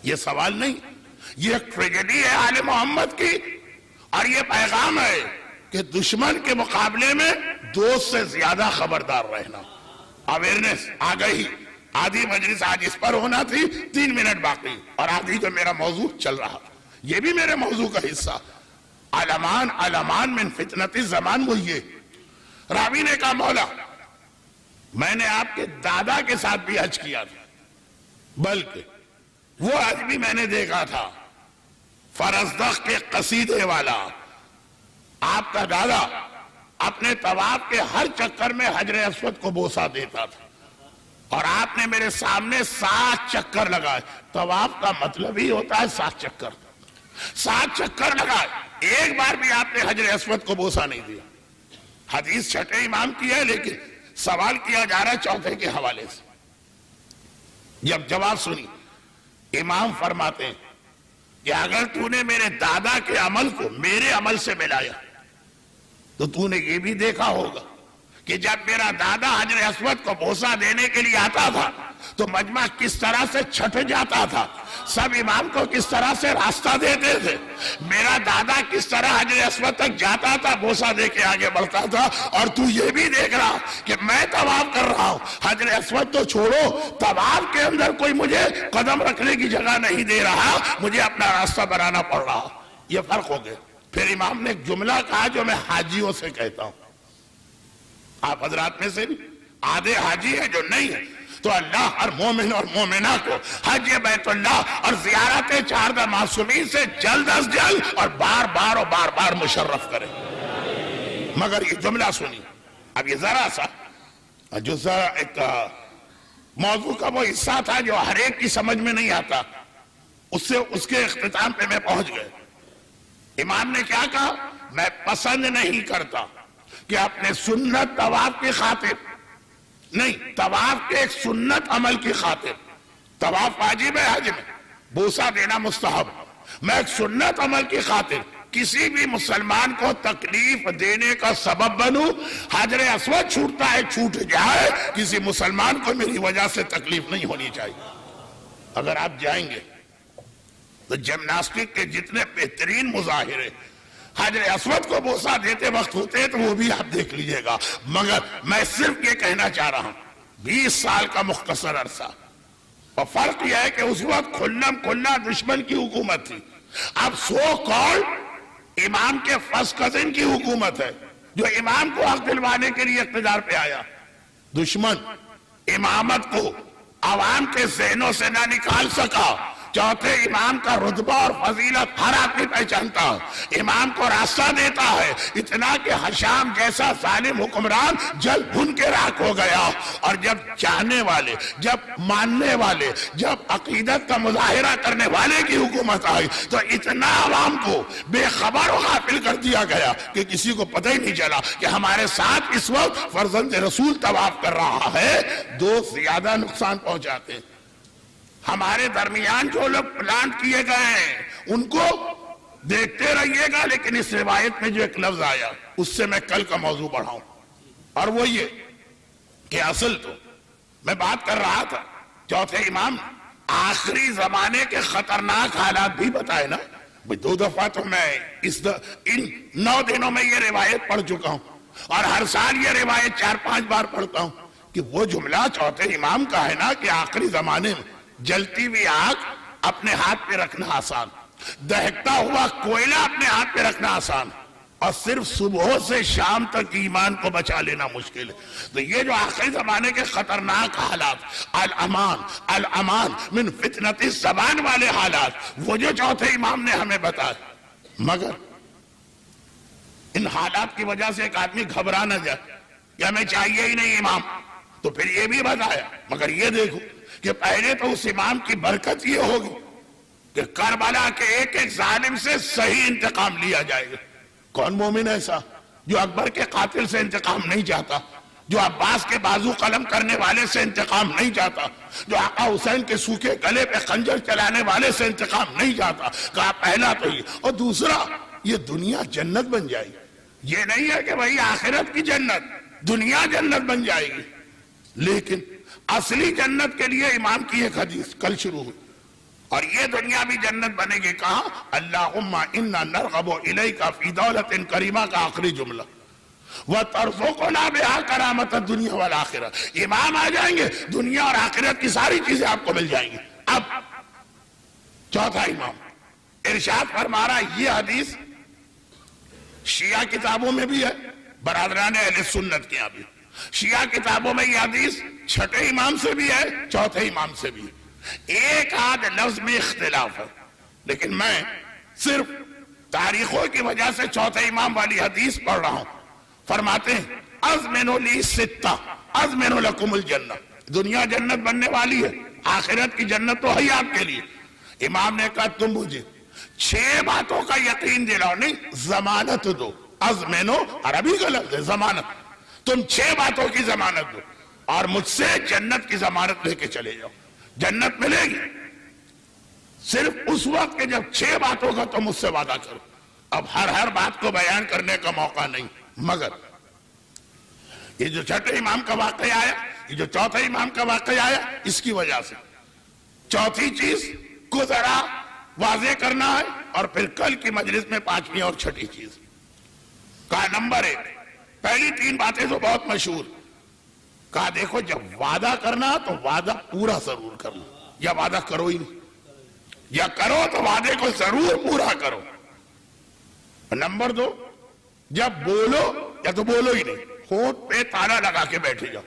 یہ سوال نہیں، یہ ایک ٹریجڈی ہے آل محمد کی، اور یہ پیغام ہے کہ دشمن کے مقابلے میں دوست سے زیادہ خبردار رہنا۔ اویرنس آ گئی، آدھی مجلس آج اس پر ہونا تھی، 3 منٹ باقی، اور آدھی جو میرا موضوع چل رہا، یہ بھی میرے موضوع کا حصہ۔ علمان علمان من فتنت الزمان، وہ یہ راوی نے کہا مولا میں نے آپ کے دادا کے ساتھ بھی حج کیا تھا، بلکہ وہ حج بھی میں نے دیکھا تھا فرزدق کے قصیدے والا۔ آپ کا دادا اپنے طواف کے ہر چکر میں حجر اسود کو بوسہ دیتا تھا، اور آپ نے میرے سامنے 7 چکر لگائے۔ طواف کا مطلب ہی ہوتا ہے 7 چکر، 7 چکر لگائے، ایک بار بھی آپ نے حجر اسود کو بوسہ نہیں دیا۔ حدیث چھٹے امام کی ہے، لیکن سوال کیا جا رہا ہے چوتھے کے حوالے سے۔ جب جواب سنی، امام فرماتے ہیں کہ اگر تو نے میرے دادا کے عمل کو میرے عمل سے ملایا تو تو نے یہ بھی دیکھا ہوگا کہ جب میرا دادا حجر اسود کو بوسہ دینے کے لیے آتا تھا تو مجمع کس طرح سے چھٹ جاتا تھا، سب امام کو کس طرح سے راستہ دیتے تھے، میرا دادا کس طرح حجر اسود تک جاتا تھا، بوسہ دے کے آگے بڑھتا تھا۔ اور تو یہ بھی دیکھ رہا کہ میں طواف کر رہا ہوں، حجر اسود تو چھوڑو، طواف کے اندر کوئی مجھے قدم رکھنے کی جگہ نہیں دے رہا، مجھے اپنا راستہ بنانا پڑ رہا۔ یہ فرق ہو گیا۔ پھر امام نے ایک جملہ کہا جو میں حاجیوں سے کہتا ہوں، آپ حضرات میں سے بھی آدھے حاجی ہیں جو نہیں ہیں، تو اللہ ہر مومن اور مومنہ کو حج بیت اللہ اور زیارت 14 معصومین سے جلد از جلد اور بار بار اور بار بار مشرف کرے۔ مگر یہ جملہ سنی، اب یہ ذرا سا جو ذرا ایک موضوع کا وہ حصہ تھا جو ہر ایک کی سمجھ میں نہیں آتا، اس کے اختتام پہ میں پہنچ گئے۔ امام نے کیا کہا؟ میں پسند نہیں کرتا کہ اپنے سنت طواف کی خاطر نہیں، طواف کے ایک سنت عمل کی خاطر، طواف واجب ہے حج میں، بوسہ دینا مستحب، میں ایک سنت عمل کی خاطر کسی بھی مسلمان کو تکلیف دینے کا سبب بنوں۔ حجر اسود چھوٹتا ہے چھوٹ جائے، کسی مسلمان کو میری وجہ سے تکلیف نہیں ہونی چاہیے۔ اگر آپ جائیں گے تو جمناسٹک کے جتنے بہترین مظاہرے حجر اسود کو بوسہ دیتے وقت ہوتے ہیں تو وہ بھی آپ دیکھ لیجئے گا۔ مگر میں صرف یہ کہنا چاہ رہا ہوں، 20 سال کا مختصر عرصہ، اور فرق یہ ہے کہ اس وقت کھلا دشمن کی حکومت تھی، اب سو کالڈ امام کے فرسٹ کزن کی حکومت ہے جو امام کو حق دلوانے کے لیے اقتدار پہ آیا۔ دشمن امامت کو عوام کے ذہنوں سے نہ نکال سکا۔ چوتھے امام کا رتبہ اور فضیلت ہر آدمی پہچانتا ہے، امام کو راستہ دیتا ہے، اتنا کہ حشام جیسا ظالم حکمران جل بھن کے راکھ ہو گیا۔ اور جب چاہنے والے، جب ماننے والے، جب عقیدت کا مظاہرہ کرنے والے کی حکومت آئی تو اتنا عوام کو بے خبر و غافل کر دیا گیا کہ کسی کو پتہ ہی نہیں چلا کہ ہمارے ساتھ اس وقت فرزند رسول طواف کر رہا ہے۔ دوست زیادہ نقصان پہنچاتے ہیں۔ ہمارے درمیان جو لوگ پلانٹ کیے گئے ہیں ان کو دیکھتے رہیے گا، لیکن اس روایت میں جو ایک لفظ آیا اس سے میں کل کا موضوع بڑھاؤں، اور وہ یہ کہ اصل تو میں بات کر رہا تھا چوتھے امام آخری زمانے کے خطرناک حالات بھی بتائے نا۔ 2 دفعہ تو میں ان 9 دنوں میں یہ روایت پڑھ چکا ہوں، اور ہر سال یہ روایت 4-5 بار پڑھتا ہوں کہ وہ جملہ چوتھے امام کا ہے نا کہ آخری زمانے میں جلتی ہوئی آگ اپنے ہاتھ پہ رکھنا آسان، دہکتا ہوا کوئلہ اپنے ہاتھ پہ رکھنا آسان، اور صرف صبح سے شام تک ایمان کو بچا لینا مشکل ہے۔ تو یہ جو آخری زمانے کے خطرناک حالات، الامان من فتنت الزمان والے حالات، وہ جو چوتھے امام نے ہمیں بتایا، مگر ان حالات کی وجہ سے ایک آدمی گھبرا نہ جائے کہ ہمیں چاہیے ہی نہیں امام، تو پھر یہ بھی بتایا۔ مگر یہ دیکھو کہ پہلے تو اس امام کی برکت یہ ہوگی کہ کربلا کے ایک ایک ظالم سے صحیح انتقام لیا جائے گا۔ کون مومن ایسا جو اکبر کے قاتل سے انتقام نہیں چاہتا، جو عباس کے بازو قلم کرنے والے سے انتقام نہیں چاہتا، جو آقا حسین کے سوکھے گلے پہ خنجر چلانے والے سے انتقام نہیں چاہتا؟ کہا پہلا تو یہ، اور دوسرا یہ دنیا جنت بن جائے گی۔ یہ نہیں ہے کہ وہی آخرت کی جنت، دنیا جنت بن جائے گی، لیکن اصلی جنت کے لیے امام کی ایک حدیث کل شروع ہوئی، اور یہ دنیا بھی جنت بنے گی. کہاں؟ اللہم انا نرغب الیک فی دولت کریمہ کا آخری جملہ. وَتَرْزُقُنَا بِهَا کرامت الدنیا والآخرہ. امام آ جائیں گے، دنیا اور آخرت کی ساری چیزیں آپ کو مل جائیں گی. اب چوتھا امام ارشاد فرما رہا ہے، یہ حدیث شیعہ کتابوں میں بھی ہے، برادران اہل سنت کے یہاں بھی. شیعہ کتابوں میں یہ حدیث چھٹے امام سے بھی ہے، چوتھے امام سے بھی ہے. ایک آدھ لفظ میں اختلاف ہے، لیکن میں صرف تاریخوں کی وجہ سے چوتھے امام والی حدیث پڑھ رہا ہوں. فرماتے ہیں اضمنوا لی ستہ اضمن لکم الجنہ. دنیا جنت بننے والی ہے، آخرت کی جنت تو ہے آپ کے لیے. امام نے کہا تم مجھے 6 باتوں کا یقین دلاؤ، نہیں ضمانت دو. اضمنو عربی کا لفظ ہے ضمانت. تم 6 باتوں کی ضمانت دو اور مجھ سے جنت کی ضمانت لے کے چلے جاؤ. جنت ملے گی صرف اس وقت کہ جب 6 باتوں کا تم مجھ سے وعدہ کرو. اب ہر بات کو بیان کرنے کا موقع نہیں، مگر یہ جو چھٹے امام کا واقعہ آیا، یہ جو چوتھے امام کا واقعہ آیا، اس کی وجہ سے چوتھی چیز کو ذرا واضح کرنا ہے، اور پھر کل کی مجلس میں 5ویں اور چھٹی چیز. کہا نمبر 1، پہلی 3 باتیں تو بہت مشہور. کہا دیکھو جب وعدہ کرنا تو وعدہ پورا ضرور کرنا، یا وعدہ کرو ہی نہیں، یا کرو تو وعدے کو ضرور پورا کرو. نمبر 2، جب بولو یا تو بولو ہی نہیں، ہونٹ پہ تالا لگا کے بیٹھے جاؤ.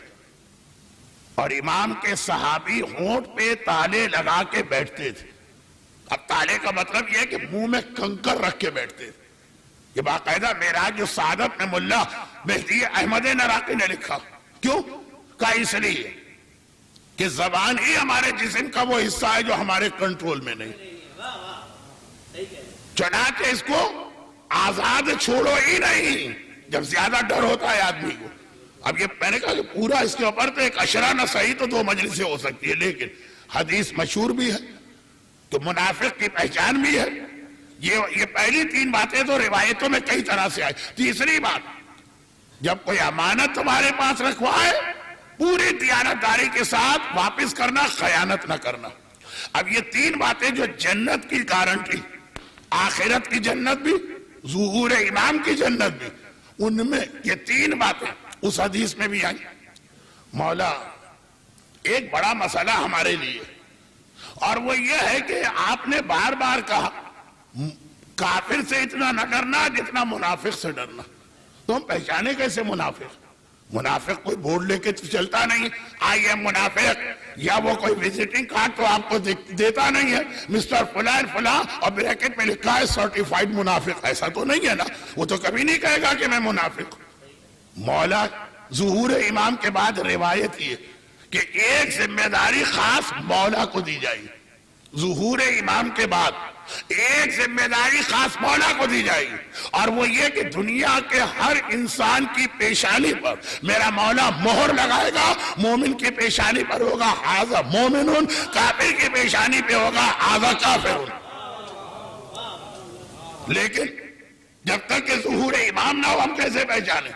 اور امام کے صحابی ہونٹ پہ تالے لگا کے بیٹھتے تھے. اب تالے کا مطلب یہ ہے کہ منہ میں کنکر رکھ کے بیٹھتے تھے. یہ باقاعدہ معراج السعادت میں ملا مہدی احمد نراقی نے لکھا. کیوں؟ کہا اس لیے کہ زبان ہی ہمارے جسم کا وہ حصہ ہے جو ہمارے کنٹرول میں نہیں. چنانچہ اس کو آزاد چھوڑو ہی نہیں جب زیادہ ڈر ہوتا ہے آدمی کو. اب یہ میں نے کہا کہ پورا اس کے اوپر تو ایک اشرا نہ صحیح تو 2 مجلسیں ہو سکتی ہے، لیکن حدیث مشہور بھی ہے تو منافق کی پہچان بھی ہے. یہ پہلی 3 باتیں تو روایتوں میں کئی طرح سے آئی. تیسری بات، جب کوئی امانت تمہارے پاس رکھوائے پوری دیانتداری کے ساتھ واپس کرنا، خیانت نہ کرنا. اب یہ 3 باتیں جو جنت کی گارنٹی، آخرت کی جنت بھی، ظہور امام کی جنت بھی، ان میں یہ 3 باتیں اس حدیث میں بھی آئی. مولا ایک بڑا مسئلہ ہمارے لیے، اور وہ یہ ہے کہ آپ نے بار بار کہا کافر سے اتنا نہ ڈرنا جتنا منافق سے ڈرنا. تو ہم پہچانے کیسے منافق؟ منافق کوئی بورڈ لے کے چلتا نہیں، آئی ایم منافق، یا وہ کوئی وزٹنگ کارڈ تو آپ کو دیتا نہیں ہے، مسٹر فلان فلاں اور بریکٹ میں لکھا ہے سرٹیفائیڈ منافق. ایسا تو نہیں ہے نا، وہ تو کبھی نہیں کہے گا کہ میں منافق. مولا ظہور امام کے بعد روایت یہ کہ ایک ذمہ داری خاص مولا کو دی جائے گی. ظہور امام کے بعد ایک ذمہ داری خاص مولا کو دی جائے گی، اور وہ یہ کہ دنیا کے ہر انسان کی پیشانی پر میرا مولا مہر لگائے گا. مومن کی پیشانی پر ہوگا ھذا مومن، کافر کی پیشانی پہ ہوگا ھذا کافر. لیکن جب تک کہ ظہور امام نہ ہو ہم کیسے پہچانے؟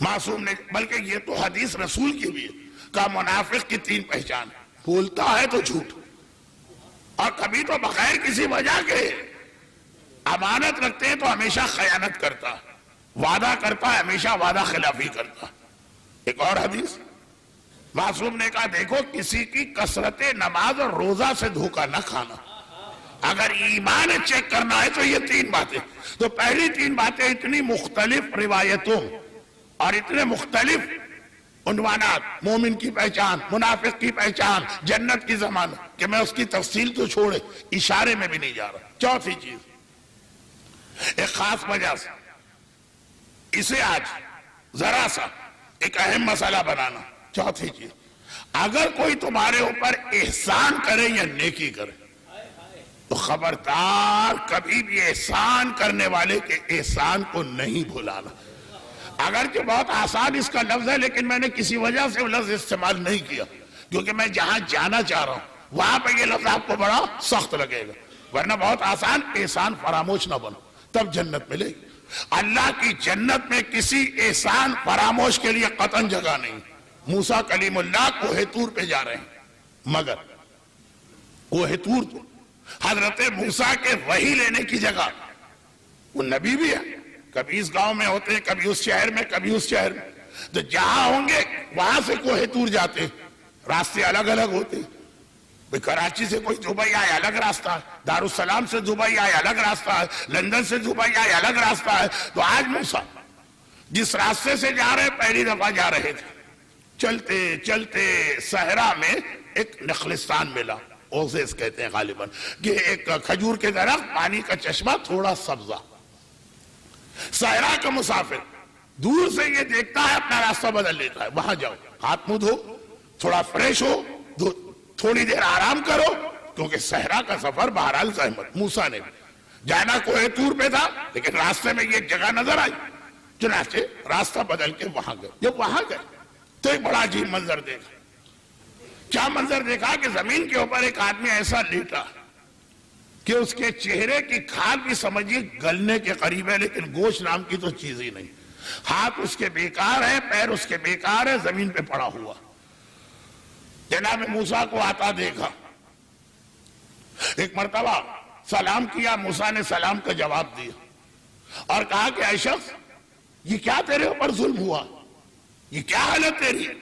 معصوم نے، بلکہ یہ تو حدیث رسول کی بھی ہے، کہا منافق کی 3 پہچان، بولتا ہے تو جھوٹ، اور کبھی تو بغیر کسی وجہ کے امانت رکھتے ہیں تو ہمیشہ خیانت کرتا، وعدہ کرتا ہے ہمیشہ وعدہ خلافی کرتا. ایک اور حدیث معصوم نے کہا دیکھو کسی کی کثرت نماز اور روزہ سے دھوکہ نہ کھانا. اگر ایمان چیک کرنا ہے تو یہ 3 باتیں. تو پہلی 3 باتیں اتنی مختلف روایتوں اور اتنے مختلف عنوانات، مومن کی پہچان، منافق کی پہچان، جنت کی ضمانت، کہ میں اس کی تفصیل تو چھوڑے اشارے میں بھی نہیں جا رہا. چوتھی چیز، ایک خاص وجہ سے اسے آج ذرا سا ایک اہم مسئلہ بنانا. چوتھی چیز، اگر کوئی تمہارے اوپر احسان کرے یا نیکی کرے تو خبردار کبھی بھی احسان کرنے والے کے احسان کو نہیں بھلانا. اگرچہ بہت آسان اس کا لفظ ہے، لیکن میں نے کسی وجہ سے وہ لفظ استعمال نہیں کیا، کیونکہ میں جہاں جانا چاہ رہا ہوں وہاں پہ یہ لفظ آپ کو بڑا سخت لگے گا. ورنہ بہت آسان، احسان فراموش نہ بنو تب جنت ملے گی. اللہ کی جنت میں کسی احسان فراموش کے لیے قطعاً جگہ نہیں. موسیٰ کلیم اللہ کوہ طور پہ جا رہے ہیں، مگر کوہ طور تو حضرت موسیٰ کے وحی لینے کی جگہ، وہ نبی بھی ہے، کبھی اس گاؤں میں ہوتے ہیں، کبھی اس شہر میں، کبھی اس شہر میں، تو جہاں ہوں گے وہاں سے کوہ طور جاتے ہیں، راستے الگ الگ ہوتے ہیں۔ کراچی سے کوئی دبئی آئے الگ راستہ ہے، دارالسلام سے دبئی آئے الگ راستہ ہے، لندن سے دبئی آئے الگ راستہ ہے۔ تو آج موسیٰ جس راستے سے جا رہے پہلی دفعہ جا رہے تھے، چلتے چلتے صحرا میں ایک نخلستان ملا، اوزیس کہتے ہیں غالباً، کہ ایک کھجور کے درخت، پانی کا چشمہ، تھوڑا سبزہ۔ صحرا کا مسافر دور سے یہ دیکھتا ہے، اپنا راستہ بدل لیتا ہے، وہاں جاؤ، ہاتھ منہ دھو، تھوڑا فریش ہو، تھوڑی دیر آرام کرو، کیونکہ صحرا کا سفر بہرحال زحمت۔ موسیٰ نے جانا کوہ طور پہ تھا، لیکن راستے میں یہ جگہ نظر آئی، چنانچہ راستہ بدل کے وہاں گئے۔ جب وہاں گئے تو ایک بڑا عجیب منظر دیکھا۔ کیا منظر دیکھا کہ زمین کے اوپر ایک آدمی ایسا لیٹا کہ اس کے چہرے کی کھال بھی سمجھیے گلنے کے قریب ہے، لیکن گوشت نام کی تو چیز ہی نہیں۔ ہاتھ اس کے بیکار ہے، پیر اس کے بیکار ہے، زمین پہ پڑا ہوا۔ جناب موسیٰ کو آتا دیکھا، ایک مرتبہ سلام کیا، موسیٰ نے سلام کا جواب دیا اور کہا کہ اے شخص، یہ کیا تیرے اوپر ظلم ہوا؟ یہ کیا حالت تیری ہے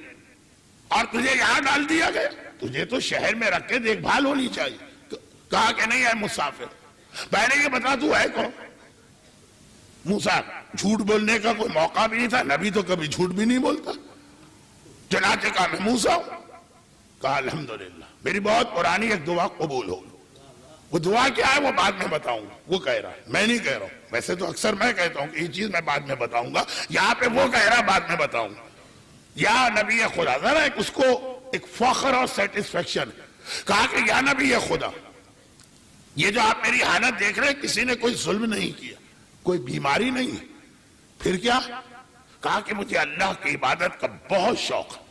اور تجھے یہاں ڈال دیا گیا؟ تجھے تو شہر میں رکھ کے دیکھ بھال ہونی چاہیے۔ کہا کہ نہیں ہے مسافر۔ پہلے یہ بتا تو ہے کون؟ موسیٰ جھوٹ بولنے کا کوئی موقع بھی نہیں تھا، نبی تو کبھی جھوٹ بھی نہیں بولتا۔ چنانچہ کہا میں موسیٰ ہوں۔ کہا الحمدللہ، میری بہت پرانی ایک دعا قبول ہو گئی۔ وہ دعا کیا ہے وہ بعد میں بتاؤں گا، وہ کہہ رہا ہے، میں نہیں کہہ رہا ہوں۔ ویسے تو اکثر میں کہتا ہوں کہ یہ چیز میں بعد میں بتاؤں گا، یہاں پہ وہ کہہ رہا بعد میں بتاؤں گا۔ یا نبی خدا، ذرا اس کو ایک فخر اور سیٹسفیکشن، کہا کہ یا نبی خدا، یہ جو آپ میری حالت دیکھ رہے ہیں، کسی نے کوئی ظلم نہیں کیا، کوئی بیماری نہیں ہے، پھر کیا؟ کہا کہ مجھے اللہ کی عبادت کا بہت شوق ہے،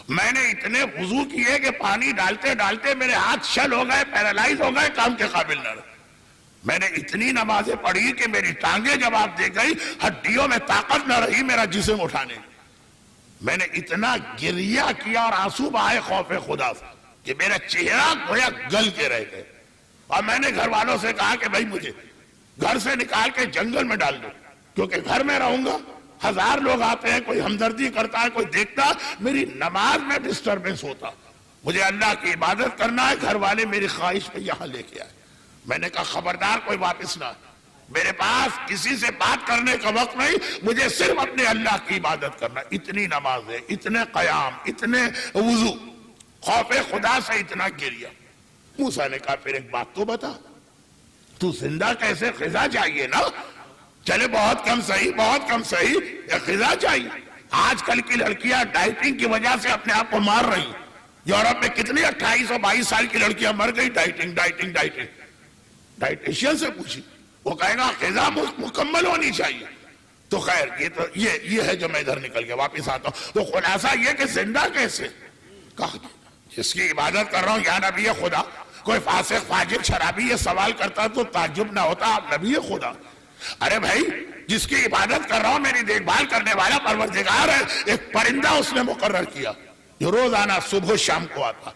میں نے اتنے وضو کیے کہ پانی ڈالتے ڈالتے میرے ہاتھ شل ہو گئے، پیرالائز ہو گئے، کام کے قابل نہ رہے، میں نے اتنی نمازیں پڑھی کہ میری ٹانگیں جواب دے گئی، ہڈیوں میں طاقت نہ رہی میرا جسم اٹھانے، میں نے اتنا گریہ کیا اور آنسو بہائے خوف خدا سے کہ میرا چہرہ گویا گل کے رہ گئے، اور میں نے گھر والوں سے کہا کہ بھائی مجھے گھر سے نکال کے جنگل میں ڈال دو، کیونکہ گھر میں رہوں گا، ہزار لوگ آتے ہیں، کوئی ہمدردی کرتا ہے، کوئی دیکھتا، میری نماز میں ڈسٹربنس ہوتا، مجھے اللہ کی عبادت کرنا ہے، گھر والے میری خواہش پہ یہاں لے کے آئے۔ میں نے کہا خبردار کوئی واپس نہ، میرے پاس کسی سے بات کرنے کا وقت نہیں، مجھے صرف اپنے اللہ کی عبادت کرنا، اتنی نمازیں، اتنے قیام، اتنے وضو، خوف خدا سے اتنا گریہ۔ موسیٰ نے کہا پھر ایک بات تو بتا، تو زندہ کیسے؟ غذا چاہیے نا، چلے بہت کم صحیح، بہت کم صحیح، غذا چاہیے۔ آج کل کی لڑکیاں ڈائٹنگ کی وجہ سے اپنے آپ کو مار رہی ہیں، یورپ میں کتنی 28 اور 22 سال کی لڑکیاں مر گئی، ڈائٹنگ ڈائٹنگ ڈائٹنگ۔ ڈائٹیشین سے پوچھی، وہ کہے گا غذا مکمل ہونی چاہیے۔ تو خیر یہ ہے جو میں ادھر نکل کے واپس آتا ہوں، تو خلاصہ یہ کہ زندہ کیسے؟ کہا جس کی عبادت کر رہا ہوں یا نبی خدا، کوئی فاسق فاجر شرابی یہ سوال کرتا تو تعجب نہ ہوتا، آپ نبی خدا؟ ارے بھائی جس کی عبادت کر رہا ہوں، میری دیکھ بھال کرنے والا پروردگار ہے، ایک پرندہ اس نے مقرر کیا جو روزانہ صبح و شام کو آتا،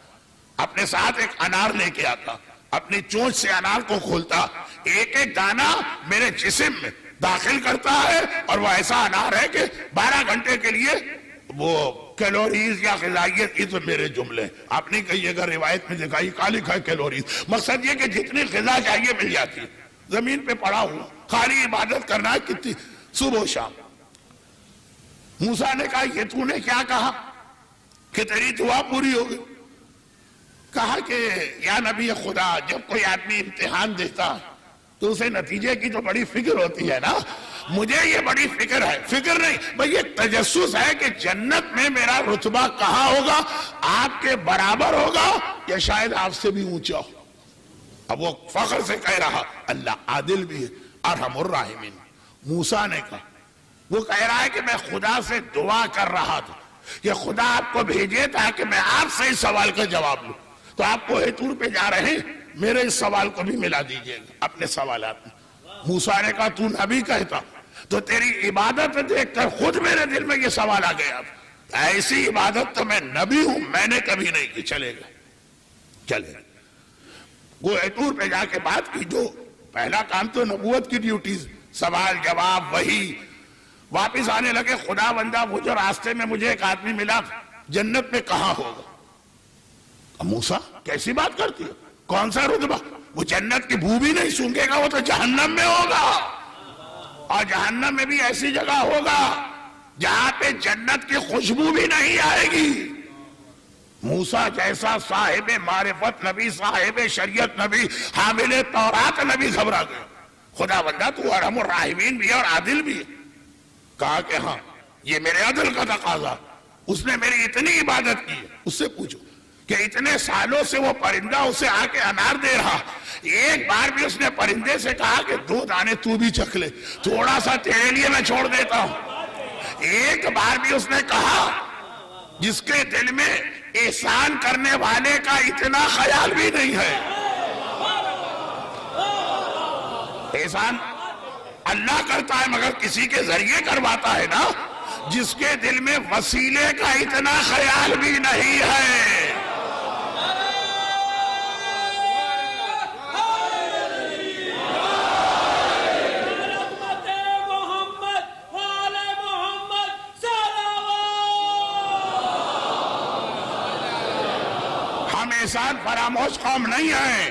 اپنے ساتھ ایک انار لے کے آتا، اپنی چونچ سے انار کو کھولتا، ایک ایک دانہ میرے جسم میں داخل کرتا ہے، اور وہ ایسا انار ہے کہ 12 گھنٹے کے لیے وہ کیلوریز یا غذائیت، یہ تو میرے جملے، آپ نہیں کہیے گا روایت میں دکھائی کا لکھا ہے کیلوریز، مقصد یہ کہ جتنی غذا چاہیے مل جاتی ہے، زمین پہ پڑا ہوا، خالی عبادت کرنا ہے، کتنی صبح و شام۔ موسیٰ نے کہا یہ تو نے کیا کہا کہ تیری دعا پوری ہو گئی؟ کہا کہ یا نبی خدا، جب کوئی آدمی امتحان دیتا تو اسے نتیجے کی تو بڑی فکر ہوتی ہے نا، مجھے یہ بڑی فکر ہے، فکر نہیں بھئی یہ تجسس ہے کہ جنت میں میرا رتبہ کہاں ہوگا، آپ کے برابر ہوگا یا شاید آپ سے بھی اونچا ہو۔ اب وہ فخر سے کہہ رہا اللہ عادل بھی ہے، ارحم الراحمین۔ موسیٰ نے کہا، وہ کہہ رہا ہے کہ میں خدا سے دعا کر رہا تھا کہ خدا آپ کو بھیجے تاکہ میں آپ سے اس سوال کا جواب لوں، تو آپ کوہ طور پہ جا رہے ہیں، میرے اس سوال کو بھی ملا دیجئے گا اپنے سوالات میں۔ موسیٰ نے کہا تو نبی کہتا تو تیری عبادت دیکھ کر خود میرے دل میں یہ سوال آ گیا، ایسی عبادت تو میں نبی ہوں میں نے کبھی نہیں کی۔ چلے گئے چلے گئے کوہ طور پہ جا کے بات کی. جو پہلا کام تو نبوت کی ڈیوٹیز، سوال جواب، وہی. واپس آنے لگے. خدا بندہ وہ جو راستے میں مجھے ایک آدمی ملا جنت میں کہاں ہوگا؟ موسیٰ کیسی بات کرتی ہے؟ کون سا رتبہ؟ وہ جنت کی بو بھی نہیں سونگے گا، وہ تو جہنم میں ہوگا. اور جہنم میں بھی ایسی جگہ ہوگا جہاں پہ جنت کی خوشبو بھی نہیں آئے گی. موسیٰ جیسا صاحب معرفت نبی، صاحب شریعت نبی، حامل تورات نبی گھبرا گیا. خدا بندہ تو ارحم الراحمین بھی ہے اور عادل بھی ہے. کہا کہ ہاں یہ میرے عدل کا تقاضا. اس نے میری اتنی عبادت کی ہے. اس سے پوچھو کہ اتنے سالوں سے وہ پرندہ اسے آ کے انار دے رہا، ایک بار بھی اس نے پرندے سے کہا کہ 2 دانے تو بھی چکھ لے، تھوڑا سا تیرے لیے میں چھوڑ دیتا ہوں؟ ایک بار بھی اس نے کہا؟ جس کے دل میں احسان کرنے والے کا اتنا خیال بھی نہیں ہے. احسان اللہ کرتا ہے مگر کسی کے ذریعے کرواتا ہے نا، جس کے دل میں وسیلے کا اتنا خیال بھی نہیں ہے. ہم احسان فراموش قوم نہیں ہیں.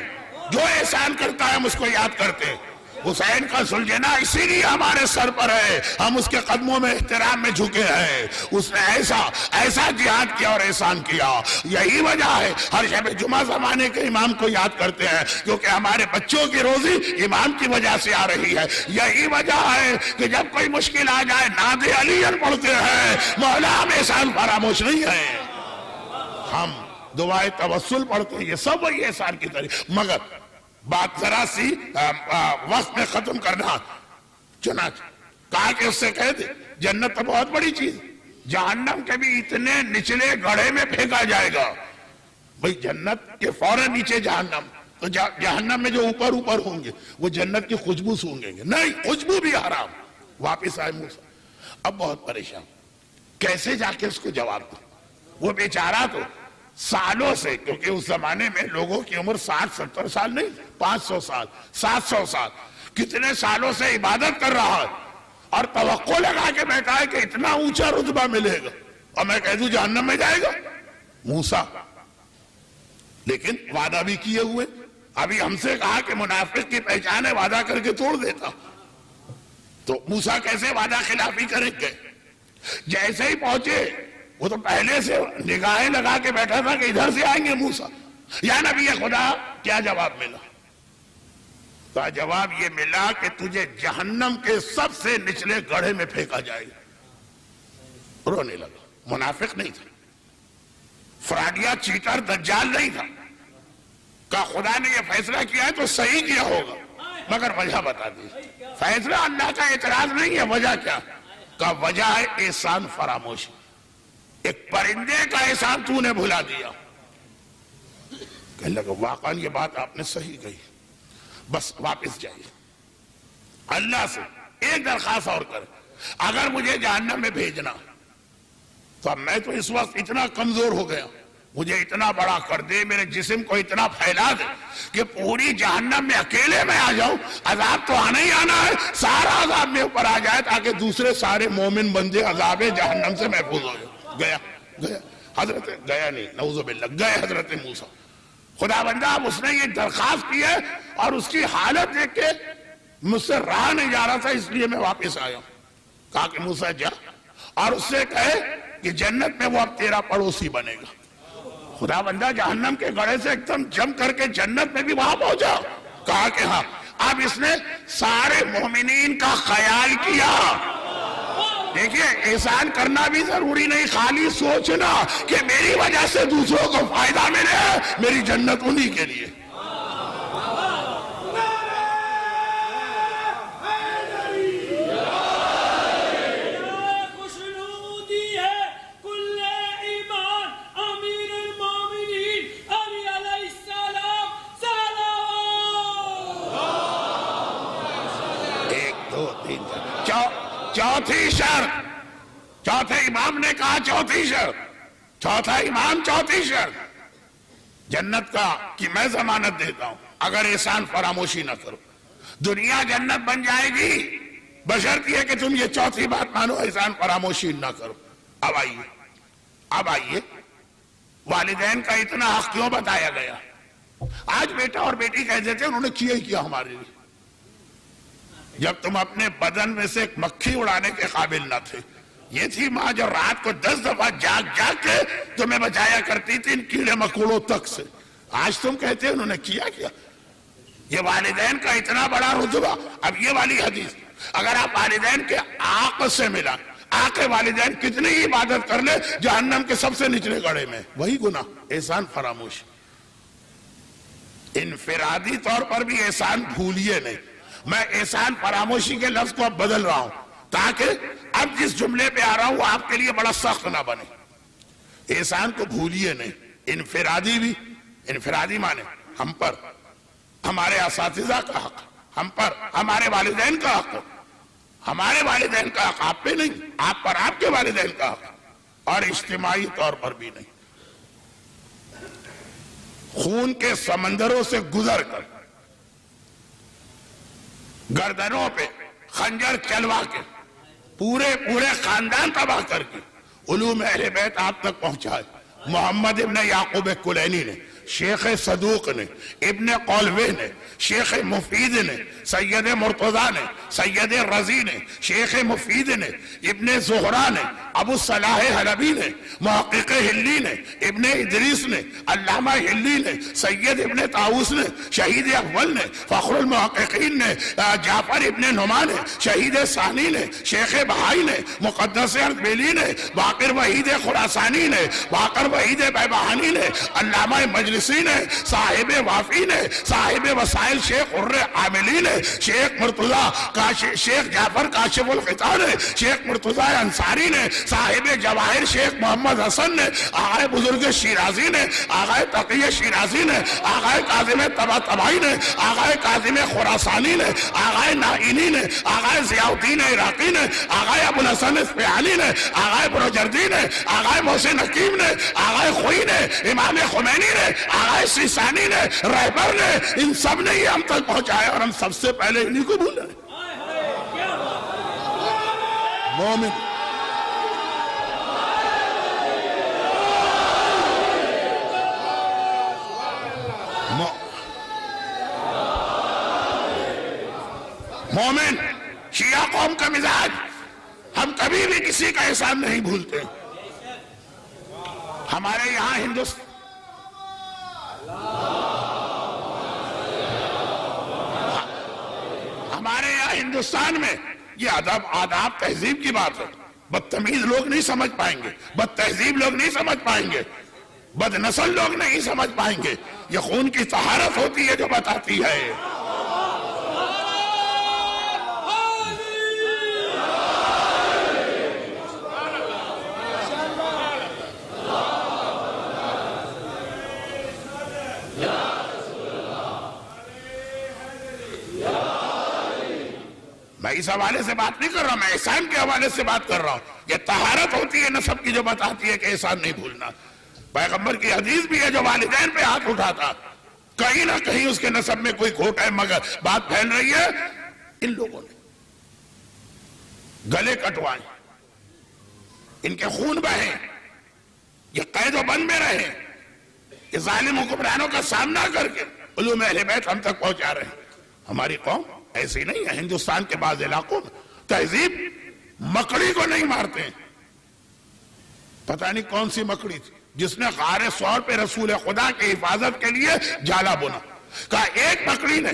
جو احسان کرتا ہے ہم اس کو یاد کرتے ہیں. حسین کا سلجھنا اسی لیے ہمارے سر پر ہے. ہم اس کے قدموں میں احترام میں جھکے ہیں. اس نے ایسا جہاد کیا اور احسان کیا. یہی وجہ ہے ہر شب جمعہ زمانے کے امام کو یاد کرتے ہیں، کیونکہ ہمارے بچوں کی روزی امام کی وجہ سے آ رہی ہے. یہی وجہ ہے کہ جب کوئی مشکل آ جائے ناد علی پڑھتے ہیں. مولا ہم احسان فراموش نہیں ہیں. ہم دعائے توسل پڑھتے ہیں. یہ سب وہی احسان کی طرح. مگر بات ذرا سی وقت میں ختم کرنا. چنانچہ کہا کہ اس سے کہہ دے جنت تو بہت بڑی چیز، جہنم کے بھی اتنے نچلے گڑھے میں پھینکا جائے گا. بھئی جنت کے فوراً نیچے جہنم، تو جہنم میں جو اوپر ہوں گے وہ جنت کی خوشبو سونگیں گے. نہیں، خوشبو بھی حرام. واپس آئے موسیٰ اب بہت پریشان، کیسے جا کے اس کو جواب دیں. وہ بیچارہ تو سالوں سے، کیونکہ اس زمانے میں لوگوں کی عمر 60-70 سال نہیں، 500 سال 700 سال، کتنے سالوں سے عبادت کر رہا ہے اور توقع لگا کے بیٹھا ہے کہ اتنا اونچا رتبہ ملے گا اور میں کہہ دوں جہنم میں جائے گا. موسیٰ لیکن وعدہ بھی کیے ہوئے. ابھی ہم سے کہا کہ منافق کی پہچان ہے وعدہ کر کے توڑ دیتا، تو موسیٰ کیسے وعدہ خلافی کریں گے؟ جیسے ہی پہنچے وہ تو پہلے سے نگاہیں لگا کے بیٹھا تھا کہ ادھر سے آئیں گے موسیٰ. یا نبی خدا کیا جواب ملا؟ تو جواب یہ ملا کہ تجھے جہنم کے سب سے نچلے گڑھے میں پھینکا جائے گا. رونے لگا. منافق نہیں تھا، فراڈیا چیٹر دجال نہیں تھا. کہ خدا نے یہ فیصلہ کیا ہے تو صحیح کیا ہوگا، مگر وجہ بتا دی. فیصلہ اللہ کا اعتراض نہیں ہے. وجہ کیا؟ کہ وجہ ہے احسان فراموشی. ایک پرندے کا احسان تو نے بھلا دیا. کہنے لگا واقعاً یہ بات آپ نے صحیح کہی، بس واپس جائیے. اللہ سے ایک درخواست اور کر، اگر مجھے جہنم میں بھیجنا تو اب میں تو اس وقت اتنا کمزور ہو گیا، مجھے اتنا بڑا کر دے، میرے جسم کو اتنا پھیلا دے کہ پوری جہنم میں اکیلے میں آ جاؤں. عذاب تو آنا ہی آنا ہے، سارا عذاب میں اوپر آ جائے تاکہ دوسرے سارے مومن بندے عذاب جہنم سے محفوظ ہو جائے. گیا حضرت گیا نہیں نعوذ باللہ گئے حضرت موسیٰ. خدا بندہ اب اس نے یہ درخواست کی ہے اور اس کی حالت دیکھ کے مجھ سے رہا نہیں جا رہا تھا، اس لیے میں واپس آیا. کہا کہ موسیٰ جا اور اس سے کہے کہ جنت میں وہ اب تیرا پڑوسی بنے گا. خدا بندہ جہنم کے گڑھے سے ایک دم جم کر کے جنت میں بھی وہاں پہنچا. کہا کہ ہاں. اب اس نے سارے مومنین کا خیال کیا. دیکھیے احسان کرنا بھی ضروری نہیں، خالی سوچنا کہ میری وجہ سے دوسروں کو فائدہ ملے، میری جنت انہی کے لیے. چوتھی شرط، چوتھے امام نے کہا چوتھی شرط، چوتھا امام چوتھی شرط، جنت کا کہ میں ضمانت دیتا ہوں اگر احسان فراموشی نہ کرو. دنیا جنت بن جائے گی بشرط یہ کہ تم یہ چوتھی بات مانو احسان فراموشی نہ کرو. اب آئیے والدین کا اتنا حق کیوں بتایا گیا؟ آج بیٹا اور بیٹی کہہ دیتے انہوں نے کیا ہی کیا ہمارے لیے. جب تم اپنے بدن میں سے ایک مکھی اڑانے کے قابل نہ تھے، یہ تھی ماں جو رات کو 10 دفعہ جاگ کے تمہیں بچایا کرتی تھی ان کیڑے مکوڑوں تک سے. آج تم کہتے انہوں نے کیا. یہ والدین کا اتنا بڑا رتبہ. اب یہ والی حدیث اگر آپ والدین کے آق سے ملا، آق والدین کتنی ہی عبادت کر لے جہنم کے سب سے نچلے گڑھے میں، وہی گناہ احسان فراموش. انفرادی طور پر بھی احسان بھولیے نہیں. میں احسان فراموشی کے لفظ کو اب بدل رہا ہوں تاکہ اب جس جملے پہ آ رہا ہوں وہ آپ کے لیے بڑا سخت نہ بنے. احسان کو بھولیے نہیں. انفرادی بھی، انفرادی مانے ہم پر ہمارے اساتذہ کا حق، ہم پر ہمارے والدین کا حق، ہمارے والدین کا حق آپ پہ نہیں، آپ پر آپ کے والدین کا حق، اور اجتماعی طور پر بھی نہیں. خون کے سمندروں سے گزر کر گردنوں پہ خنجر چلوا کے پورے خاندان تباہ کر کے علوم اہل بیت آپ تک پہنچائے. محمد ابن یعقوب کلینی نے، شیخ صدوق نے، ابن قولوہ نے، شیخ مفید نے، سید مرتضی نے، سید رضی نے، شیخ مفید نے، ابن زہرا نے، ابو صلاح حلبی نے، محقق ہلی نے، ابن ادریس نے، علامہ ہلی نے، سید ابن طاؤس نے، شہید اول نے، فخر المحققین نے، جعفر ابن نما نے، شہید ثانی نے، شیخ بہائی نے، مقدس اردبیلی نے، باقر وحید خراسانی نے، باقر وحید بیبہانی نے، علامہ مجلسی نے، صاحب وافی نے، صاحب وسائل شیخ عر عاملی نے، شیخ مرتضی شیخ جعفر کاشف الخطا نے، شیخ مرتضی انصاری نے، صاحب جواہر شیخ محمد حسن نے، آغائے بزرگ شیرازی نے، آغائے تقی شیرازی نے، آغائے کاظم طباطبائی نے، آغائے کاظم خراسانی نے، آغائے نائینی نے، آغائے ضیاء الدین عراقی نے، آغائے ابو الحسن اسفہانی نے، آغائے بروجردی نے، آغائے محسن حکیم نے، آغائے خوئی نے، امام خمینی نے، آغائے سیسانی نے، رہبر نے، ان سب نے یہ ہم تک پہنچایا اور ہم سب سے پہلے انہی کو بھول رہے ہیں. مومن مومن شیعہ قوم کا مزاج، ہم کبھی بھی کسی کا احسان نہیں بھولتے. ہمارے یہاں ہندوستان میں یہ آداب تہذیب کی بات ہے. بدتمیز لوگ نہیں سمجھ پائیں گے، بد تہذیب لوگ نہیں سمجھ پائیں گے، بد نسل لوگ نہیں سمجھ پائیں گے. یہ خون کی طہارت ہوتی ہے جو بتاتی ہے. میں اس حوالے سے بات نہیں کر رہا، میں احسان کے حوالے سے بات کر رہا ہوں. یہ طہارت ہوتی ہے نسب کی جو بتاتی ہے کہ احسان نہیں بھولنا. پیغمبر کی حدیث بھی ہے جو والدین پہ ہاتھ اٹھاتا کہیں نہ کہیں اس کے نسب میں کوئی کھوٹ ہے. مگر بات پھیل رہی ہے ان لوگوں نے گلے کٹوائے، ان کے خون بہے، یہ قید و بند میں رہے، یہ ظالم حکمرانوں کا سامنا کر کے علوم اہل بیت ہم تک پہنچا رہے ہیں. ہماری قوم ایسی نہیں ہے. ہندوستان کے بعض علاقوں میں تہذیب مکڑی کو نہیں مارتے ہیں. پتہ نہیں کون سی مکڑی تھی جس نے غار ثور پہ رسول خدا کی حفاظت کے لیے جالا بنا. کہا ایک مکڑی نے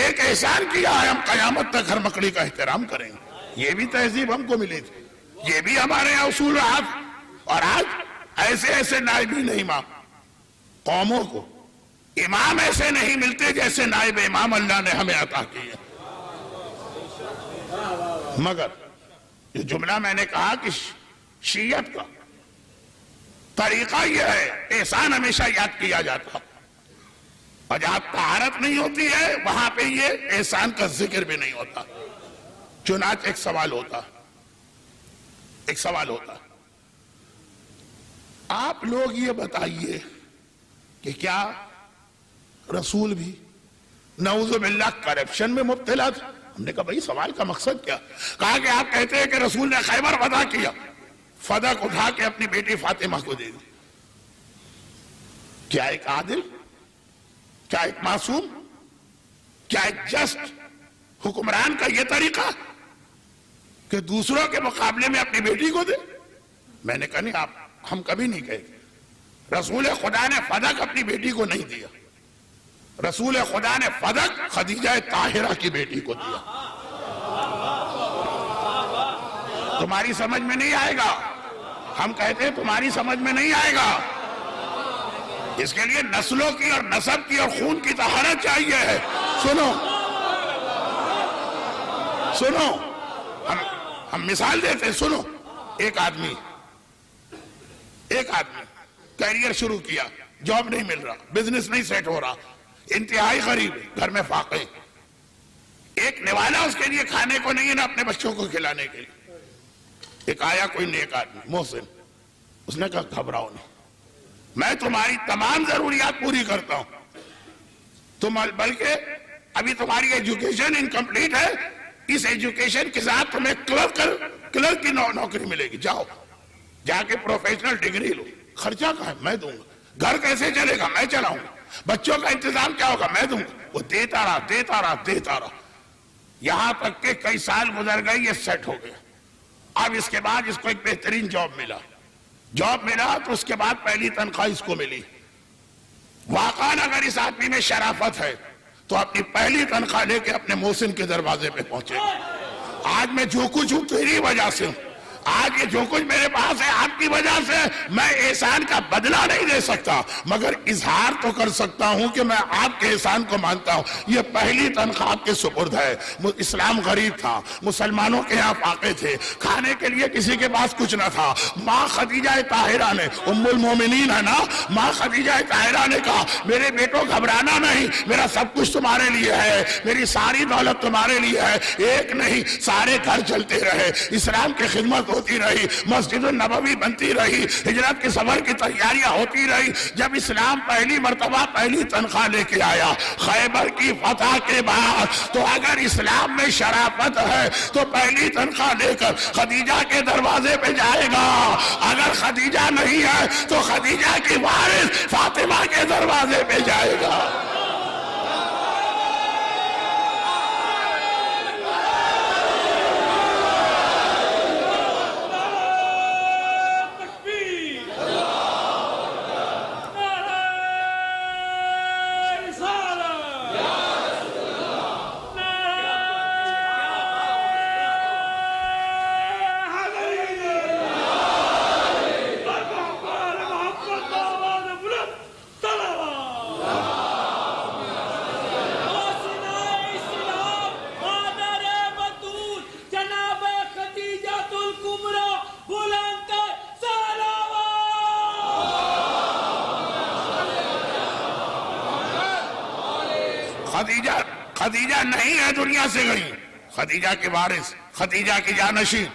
ایک احسان کیا ہے، ہم قیامت تک ہر مکڑی کا احترام کریں گے. یہ بھی تہذیب ہم کو ملی تھی، یہ بھی ہمارے یہاں اصول رہا. اور آج ایسے نائبین امام قوموں کو امام ایسے نہیں ملتے جیسے نائب امام اللہ نے ہمیں عطا کیے. مگر یہ جملہ میں نے کہا کہ شیعت کا طریقہ یہ ہے، احسان ہمیشہ یاد کیا جاتا، اور جہاں طہارت نہیں ہوتی ہے وہاں پہ یہ احسان کا ذکر بھی نہیں ہوتا. چنانچہ ایک سوال ہوتا، آپ لوگ یہ بتائیے کہ کیا رسول بھی نعوذ باللہ کرپشن میں مبتلا تھا؟ ہم نے کہا بھائی سوال کا مقصد کیا؟ کہا کہ آپ کہتے ہیں کہ رسول نے خیبر فتح کیا، فدق اٹھا کے اپنی بیٹی فاطمہ کو دے دی. کیا ایک عادل، کیا ایک معصوم، کیا ایک جسٹ حکمران کا یہ طریقہ کہ دوسروں کے مقابلے میں اپنی بیٹی کو دے؟ میں نے کہا نہیں، ہم کبھی نہیں کہے. رسول خدا نے فدق اپنی بیٹی کو نہیں دیا، رسول خدا نے فدق خدیجہ طاہرہ کی بیٹی کو دیا. تمہاری سمجھ میں نہیں آئے گا. ہم کہتے ہیں تمہاری سمجھ میں نہیں آئے گا. اس کے لیے نسلوں کی اور نسب کی اور خون کی طہارت چاہیے ہے. سنو سنو، ہم مثال دیتے ہیں. سنو، ایک آدمی کیریئر شروع کیا، جاب نہیں مل رہا، بزنس نہیں سیٹ ہو رہا، انتہائی غریب، گھر میں فاقے، ایک نوالا اس کے لیے کھانے کو نہیں ہے نہ اپنے بچوں کو کھلانے کے لیے. ایک آیا کوئی نیک آدمی محسن، اس نے کہا گھبراؤ نہیں، میں تمہاری تمام ضروریات پوری کرتا ہوں. بلکہ ابھی تمہاری ایجوکیشن انکمپلیٹ ہے، اس ایجوکیشن کے ساتھ تمہیں کلرک کی نوکری ملے گی. جاؤ جا کے پروفیشنل ڈگری لو. خرچہ کہاں ہے؟ میں دوں گا. گھر کیسے چلے گا؟ میں چلاؤں گا. بچوں کا انتظام کیا ہوگا؟ میں دوں گا. وہ دیتا رہا یہاں تک کہ کئی سال گزر گئے، یہ سیٹ ہو گیا. اب اس کے بعد اس کو ایک بہترین جاب ملا تو اس کے بعد پہلی تنخواہ اس کو ملی. واقعاً اگر اس آدمی میں شرافت ہے تو اپنی پہلی تنخواہ لے کے اپنے محسن کے دروازے پہ پہنچے. آج میں جو کچھ ہوں تیری وجہ سے ہوں، آج یہ جو کچھ میرے پاس ہے آپ کی وجہ سے. میں احسان کا بدلہ نہیں دے سکتا، مگر اظہار تو کر سکتا ہوں کہ میں آپ کے احسان کو مانتا ہوں. یہ پہلی تنخواہ آپ کے سپرد ہے. اسلام غریب تھا، مسلمانوں کے یہاں فاقے تھے، کھانے کے لیے کسی کے پاس کچھ نہ تھا. ماں خدیجہ طاہرہ نے، ام المومنین ہے نا، ماں خدیجہ طاہرہ نے کہا میرے بیٹوں گھبرانا نہیں، میرا سب کچھ تمہارے لیے ہے، میری ساری دولت تمہارے لیے ہے. ایک نہیں، سارے گھر چلتے رہے، اسلام کی خدمت ہوتی رہی، مسجد النبوی بنتی رہی، ہجرت کے سفر کی تیاریاں ہوتی رہی. جب اسلام پہلی مرتبہ پہلی تنخواہ لے کے آیا خیبر کی فتح کے بعد، تو اگر اسلام میں شرافت ہے تو پہلی تنخواہ لے کر خدیجہ کے دروازے پہ جائے گا. اگر خدیجہ نہیں ہے تو خدیجہ کی وارث فاطمہ کے دروازے پہ جائے گا. خدیجہ نہیں ہے دنیا سے گئی، خدیجہ کے وارث، خدیجہ کی جانشین.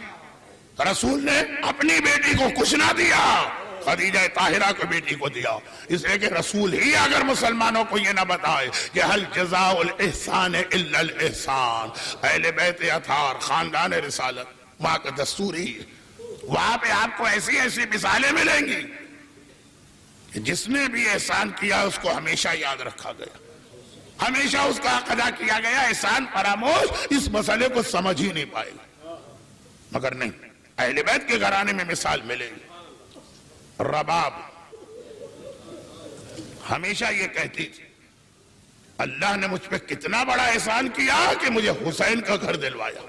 رسول نے اپنی بیٹی کو کچھ نہ دیا، خدیجہ طاہرہ کو بیٹی کو دیا. اس لیے کہ رسول ہی اگر مسلمانوں کو یہ نہ بتائے کہ حل جزاء الاحسان الا الاحسان، اہل بیت اطہار، خاندان رسالت، وہاں کا دستور ہی ہے. وہاں پہ آپ کو ایسی ایسی مثالیں ملیں گی کہ جس نے بھی احسان کیا اس کو ہمیشہ یاد رکھا گیا، ہمیشہ اس کا حق ادا کیا گیا. احسان فراموش اس مسئلے کو سمجھ ہی نہیں پائے گا. مگر نہیں، اہل بیت کے گھرانے میں مثال ملے گی. رباب ہمیشہ یہ کہتی تھی اللہ نے مجھ پہ کتنا بڑا احسان کیا کہ مجھے حسین کا گھر دلوایا.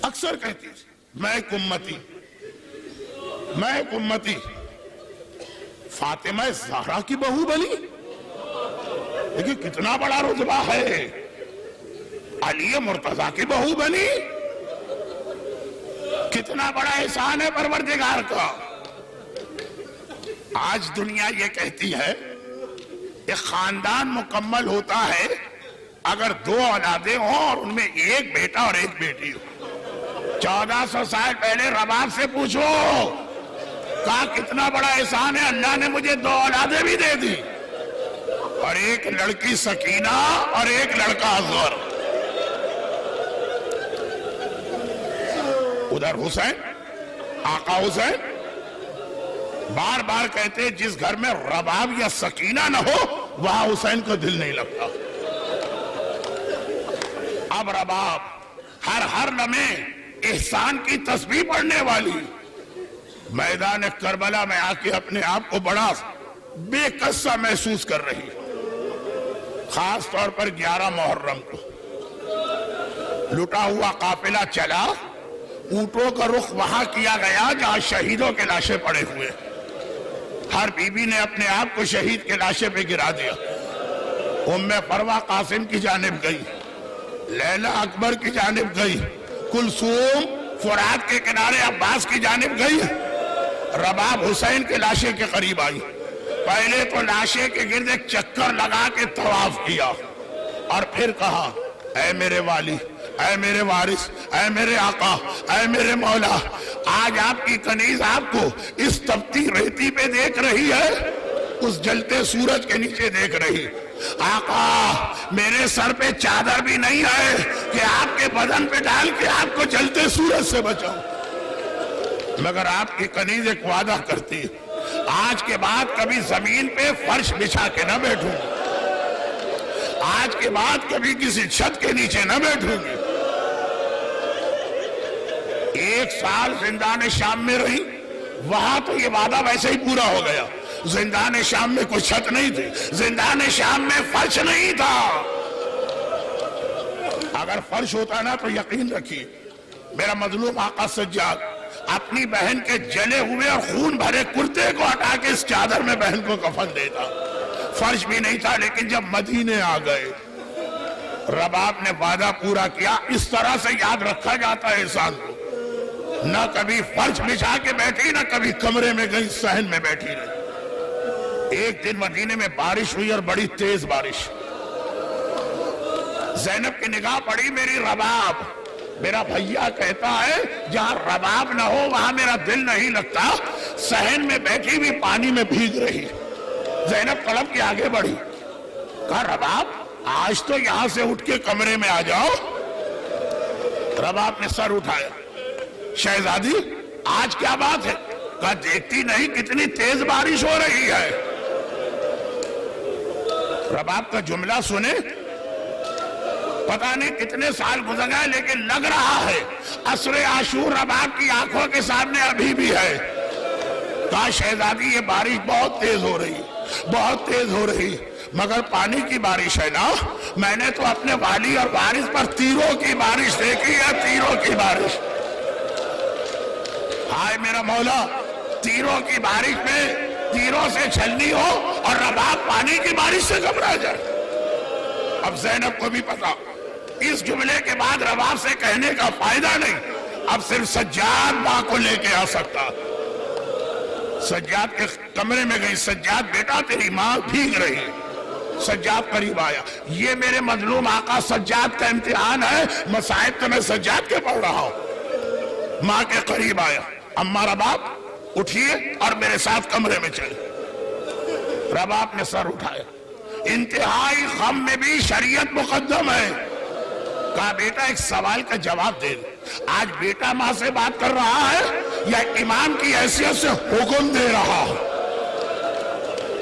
اکثر کہتی تھی میں ایک امتی فاطمہ زہرا کی بہو بنی. دیکھیں کتنا بڑا رتبہ ہے. علی مرتضیٰ کی بہو بنی، کتنا بڑا احسان ہے پروردگار کا. آج دنیا یہ کہتی ہے کہ خاندان مکمل ہوتا ہے اگر 2 اولادیں ہوں اور ان میں ایک بیٹا اور ایک بیٹی ہو. 1400 سال پہلے رباب سے پوچھو کہا کتنا بڑا احسان ہے، اللہ نے مجھے 2 اولادیں بھی دے دی، اور ایک لڑکی سکینہ اور ایک لڑکا اصغر۔ ادھر حسین، آقا حسین بار بار کہتے جس گھر میں رباب یا سکینہ نہ ہو وہاں حسین کو دل نہیں لگتا۔ اب رباب ہر لمحے احسان کی تسبیح پڑھنے والی میدان کربلا میں آ کے اپنے آپ کو بڑا بے کس سا محسوس کر رہی، خاص طور پر 11 محرم کو لٹا ہوا قافلہ چلا، اونٹوں کا رخ وہاں کیا گیا جہاں شہیدوں کے لاشیں پڑے ہوئے، ہر بی بی نے اپنے آپ کو شہید کے لاشے پہ گرا دیا۔ ام فروہ قاسم کی جانب گئی، لیلا اکبر کی جانب گئی، کلثوم فرات کے کنارے عباس کی جانب گئی، رباب حسین کے لاشے کے قریب آئی۔ پہلے تو لاشے کے گرد ایک چکر لگا کے طواف کیا، اور پھر کہا اے میرے والی، اے میرے وارث، اے میرے آقا، اے میرے مولا، آج آپ کی کنیز آپ کو اس تپتی ریتی پہ دیکھ رہی ہے، اس جلتے سورج کے نیچے دیکھ رہی۔ آقا میرے سر پہ چادر بھی نہیں ہے کہ آپ کے بدن پہ ڈال کے آپ کو جلتے سورج سے بچاؤں، مگر آپ کی کنیز ایک وعدہ کرتی ہے، آج کے بعد کبھی زمین پہ فرش بچھا کے نہ بیٹھوں گی، آج کے بعد کبھی کسی چھت کے نیچے نہ بیٹھوں گی۔ 1 سال زندان شام میں رہی، وہاں تو یہ وعدہ ویسے ہی پورا ہو گیا۔ زندان شام میں کوئی چھت نہیں تھی، زندان شام میں فرش نہیں تھا۔ اگر فرش ہوتا نا تو یقین رکھیے میرا مظلوم آقا سجاد اپنی بہن کے جلے ہوئے اور خون بھرے کرتے کو ہٹا کے اس چادر میں بہن کو کفن دیتا۔ فرش بھی نہیں تھا، لیکن جب مدینے آ گئے رباب نے وعدہ پورا کیا۔ اس طرح سے یاد رکھا جاتا ہے انسان کو، نہ کبھی فرش بچھا کے بیٹھی، نہ کبھی کمرے میں گئی صحن میں بیٹھی رہی۔ ایک دن مدینے میں بارش ہوئی اور بڑی تیز بارش، زینب کی نگاہ پڑی میری رباب، میرا بھیا کہتا ہے جہاں رباب نہ ہو وہاں میرا دل نہیں لگتا، صحن میں بیٹھی بھی پانی میں بھیگ رہی۔ زینب تڑپ کے آگے بڑھی، کہا رباب آج تو یہاں سے اٹھ کے کمرے میں آ جاؤ۔ رباب نے سر اٹھایا، شہزادی آج کیا بات ہے؟ کہا دیکھتی نہیں کتنی تیز بارش ہو رہی ہے۔ رباب کا جملہ سنے، پتہ نہیں کتنے سال گزر گئے لیکن لگ رہا ہے عصر عاشور رباب کی آنکھوں کے سامنے ابھی بھی ہے۔ کہا شہزادی یہ بارش بہت تیز ہو رہی، بہت تیز ہو رہی، مگر پانی کی بارش ہے نا، میں نے تو اپنے والی اور وارث پر تیروں کی بارش دیکھی ہے، تیروں کی بارش۔ ہائے میرا مولا، تیروں کی بارش میں تیروں سے چھلنی ہو اور رباب پانی کی بارش سے گھبرا جائے۔ اب زینب کو بھی پتا اس جملے کے بعد رباب سے کہنے کا فائدہ نہیں، اب صرف سجاد ماں کو لے کے آ سکتا۔ سجاد کے کمرے میں گئی، سجاد بیٹا تیری ماں بھیگ رہی ہے۔ سجاد قریب آیا، یہ میرے مظلوم آقا سجاد کا امتحان ہے، مصائب تو میں سجاد کے پڑھ رہا ہوں۔ ماں کے قریب آیا، اماں رباب اٹھیے اور میرے ساتھ کمرے میں چلے۔ رباب نے سر اٹھایا، انتہائی غم میں بھی شریعت مقدم ہے۔ کہا بیٹا ایک سوال کا جواب دے، آج بیٹا ماں سے بات کر رہا ہے یا امام کی حیثیت سے حکم دے رہا ہے؟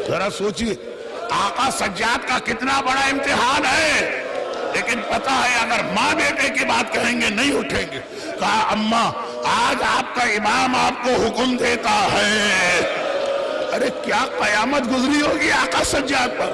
ذرا سوچیے آقا سجاد کا کتنا بڑا امتحان ہے، لیکن پتہ ہے اگر ماں بیٹے کی بات کہیں گے نہیں اٹھیں گے۔ کہا اماں آج آپ کا امام آپ کو حکم دیتا ہے۔ ارے کیا قیامت گزری ہوگی آقا سجاد پر۔